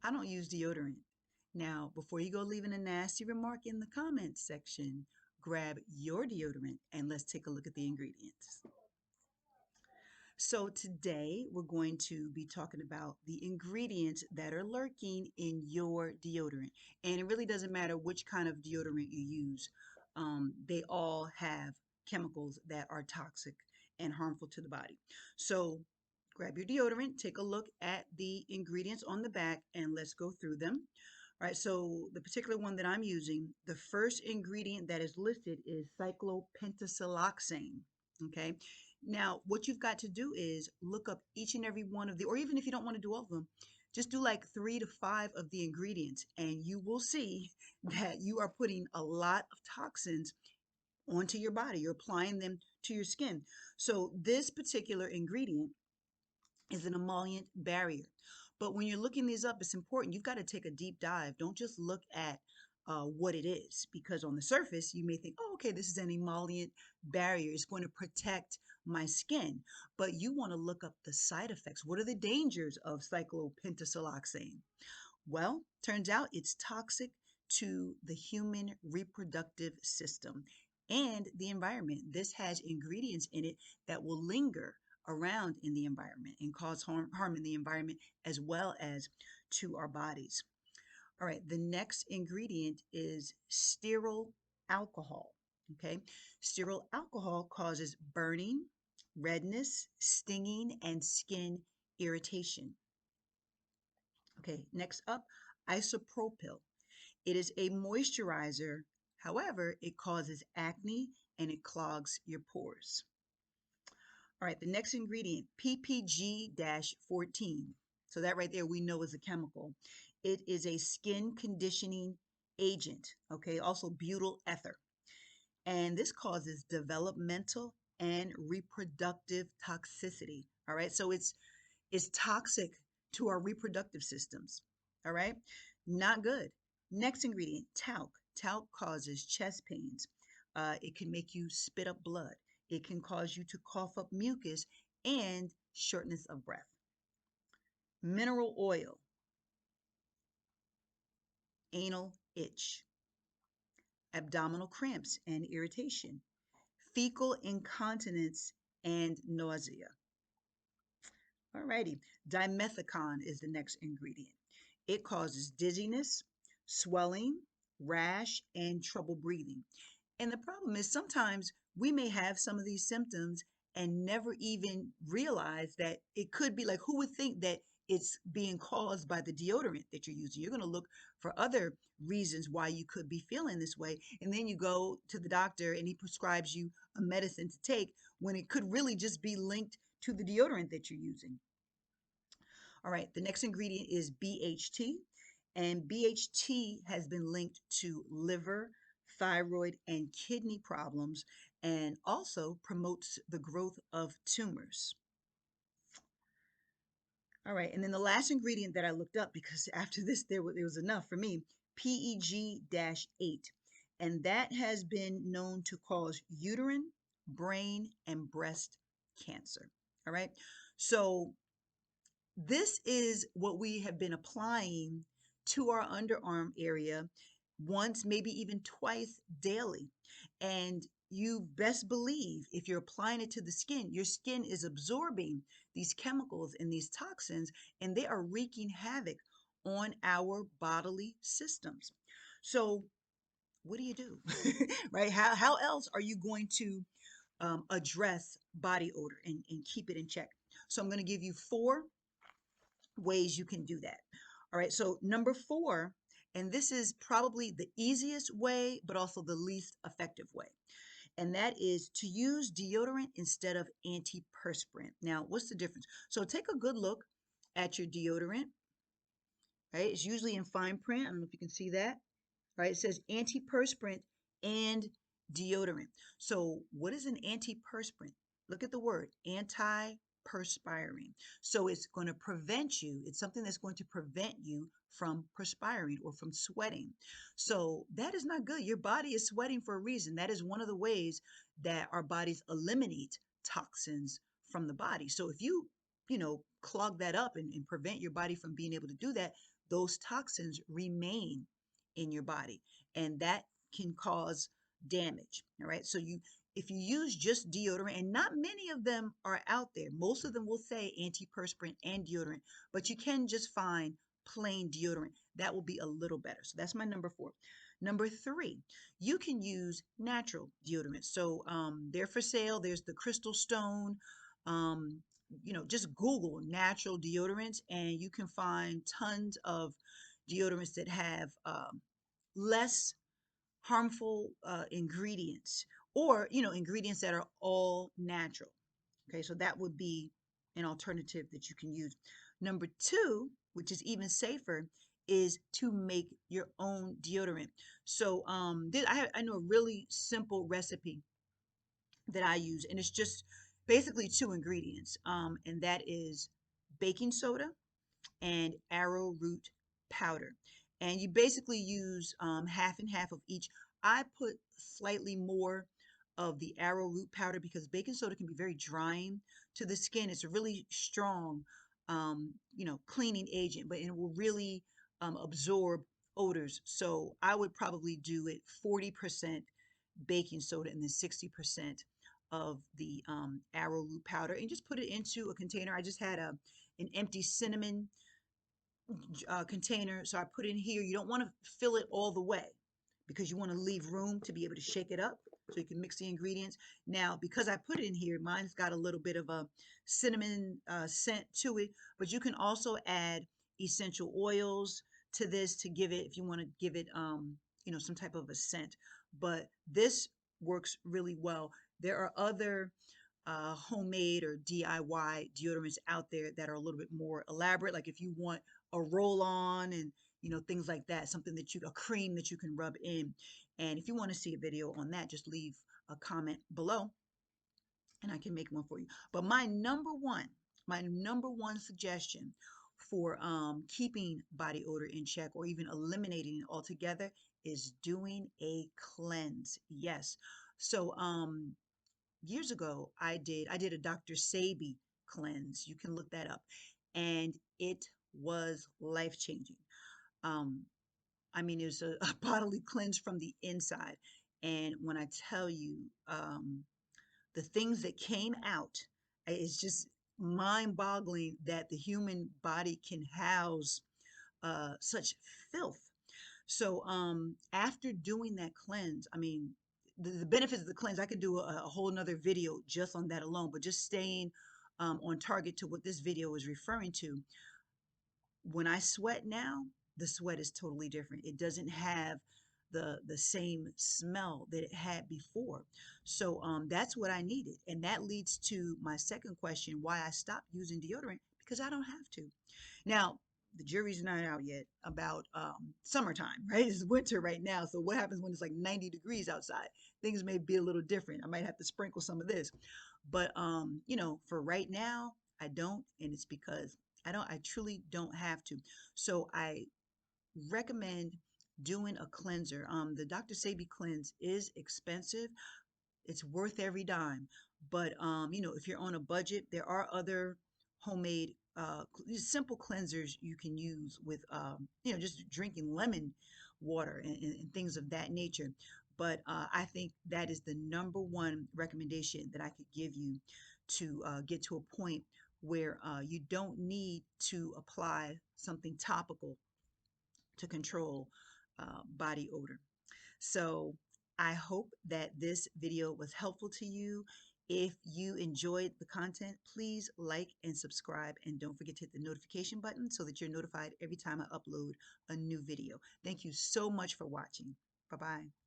I don't use deodorant. Now, before you go leaving a nasty remark in the comments section, grab your deodorant and let's take a look at the ingredients. So today we're going to be talking about the ingredients that are lurking in your deodorant. And it really doesn't matter which kind of deodorant you use. They all have chemicals that are toxic and harmful to the body. So grab your deodorant, take a look at the ingredients on the back, and let's go through them. All right, so the particular one that I'm using, the first ingredient that is listed is cyclopentasiloxane. Okay, now what you've got to do is look up each and every one of the, or even if you don't want to do all of them, just do like 3 to 5 of the ingredients, and you will see that you are putting a lot of toxins onto your body. You're applying them to your skin. So this particular ingredient is an emollient barrier. But when you're looking these up, it's important. You've got to take a deep dive. Don't just look at what it is, because on the surface, you may think, oh, okay, this is an emollient barrier. It's going to protect my skin. But you want to look up the side effects. What are the dangers of cyclopentasiloxane? Well, turns out it's toxic to the human reproductive system and the environment. This has ingredients in it that will linger around in the environment and cause harm in the environment as well as to our bodies. All right, the next ingredient is sterile alcohol. Okay, sterile alcohol causes burning, redness, stinging, and skin irritation. Okay, next up, isopropyl. It is a moisturizer. However, it causes acne and it clogs your pores. All right, the next ingredient, PPG-14. So that right there we know is a chemical. It is a skin conditioning agent, okay, also butyl ether. And this causes developmental and reproductive toxicity. All right, so it's toxic to our reproductive systems. All right, not good. Next ingredient, talc. Talc causes chest pains. It can make you spit up blood. It can cause you to cough up mucus and shortness of breath. Mineral oil, anal itch, abdominal cramps and irritation, fecal incontinence and nausea. Alrighty, dimethicone is the next ingredient. It causes dizziness, swelling, rash, and trouble breathing. And the problem is sometimes we may have some of these symptoms and never even realize that it could be, like, who would think that it's being caused by the deodorant that you're using? You're going to look for other reasons why you could be feeling this way. And then you go to the doctor and he prescribes you a medicine to take when it could really just be linked to the deodorant that you're using. All right, the next ingredient is BHT, and BHT has been linked to liver, thyroid, and kidney problems, and also promotes the growth of tumors. All right, and then the last ingredient that I looked up, because after this there was enough for me, PEG-8, and that has been known to cause uterine, brain, and breast cancer. All right, so this is what we have been applying to our underarm area once, maybe even twice daily. And you best believe if you're applying it to the skin, your skin is absorbing these chemicals and these toxins, and they are wreaking havoc on our bodily systems. So what do? Right? How else are you going to address body odor and keep it in check? So I'm going to give you 4 ways you can do that. All right, so number 4, and this is probably the easiest way, but also the least effective way, and that is to use deodorant instead of antiperspirant. Now, what's the difference? So take a good look at your deodorant, right? It's usually in fine print. I don't know if you can see that, right? It says antiperspirant and deodorant. So what is an antiperspirant? Look at the word, anti-perspiring. So it's going to prevent you. It's something that's going to prevent you from perspiring or from sweating. So that is not good. Your body is sweating for a reason. That is one of the ways that our bodies eliminate toxins from the body. So if you clog that up and prevent your body from being able to do that, those toxins remain in your body, and that can cause damage. All right. So if you use just deodorant, and not many of them are out there, most of them will say antiperspirant and deodorant, but you can just find plain deodorant. That will be a little better. So that's my number 4. Number 3, you can use natural deodorant. So they're for sale. There's the Crystal Stone. Um, just Google natural deodorants, and you can find tons of deodorants that have less harmful ingredients, or ingredients that are all natural. Okay, so that would be an alternative that you can use. Number 2, which is even safer, is to make your own deodorant. So I know a really simple recipe that I use, and it's just basically 2 ingredients, and that is baking soda and arrowroot powder. And you basically use half and half of each. I put slightly more of the arrowroot powder because baking soda can be very drying to the skin. It's a really strong, cleaning agent, but it will really absorb odors. So I would probably do it 40% baking soda and then 60% of the arrowroot powder, and just put it into a container. I just had an empty cinnamon container. So I put in here. You don't want to fill it all the way because you want to leave room to be able to shake it up so you can mix the ingredients. Now, because I put it in here, mine's got a little bit of a cinnamon scent to it, but you can also add essential oils to this to give it, if you want to give it, some type of a scent. But this works really well. There are other homemade or DIY deodorants out there that are a little bit more elaborate. Like if you want a roll on and things like that, something that a cream that you can rub in. And if you want to see a video on that, just leave a comment below and I can make one for you. But my number one suggestion for keeping body odor in check or even eliminating it altogether is doing a cleanse. Yes. So years ago I did a Dr. Sebi cleanse. You can look that up, and it was life changing. um I mean, it was a bodily cleanse from the inside, and when I tell you, the things that came out, it's just mind boggling that the human body can house such filth. So after doing that cleanse, I mean, the benefits of the cleanse, I could do a whole nother video just on that alone, but just staying on target to what this video is referring to. When I sweat now, the sweat is totally different. It doesn't have the same smell that it had before. So that's what I needed. And that leads to my second question, why I stopped using deodorant, because I don't have to. Now, the jury's not out yet about summertime, right? It's winter right now. So what happens when it's like 90 degrees outside? Things may be a little different. I might have to sprinkle some of this. But for right now, I don't, and it's because I truly don't have to. So I recommend doing a cleanser. The Dr. Sebi cleanse is expensive. It's worth every dime. But if you're on a budget, there are other homemade simple cleansers you can use with just drinking lemon water and things of that nature. But I think that is the number one recommendation that I could give you to get to a point where you don't need to apply something topical to control body odor. So I hope that this video was helpful to you. If you enjoyed the content, please like and subscribe, and don't forget to hit the notification button so that you're notified every time I upload a new video. Thank you so much for watching. Bye-bye.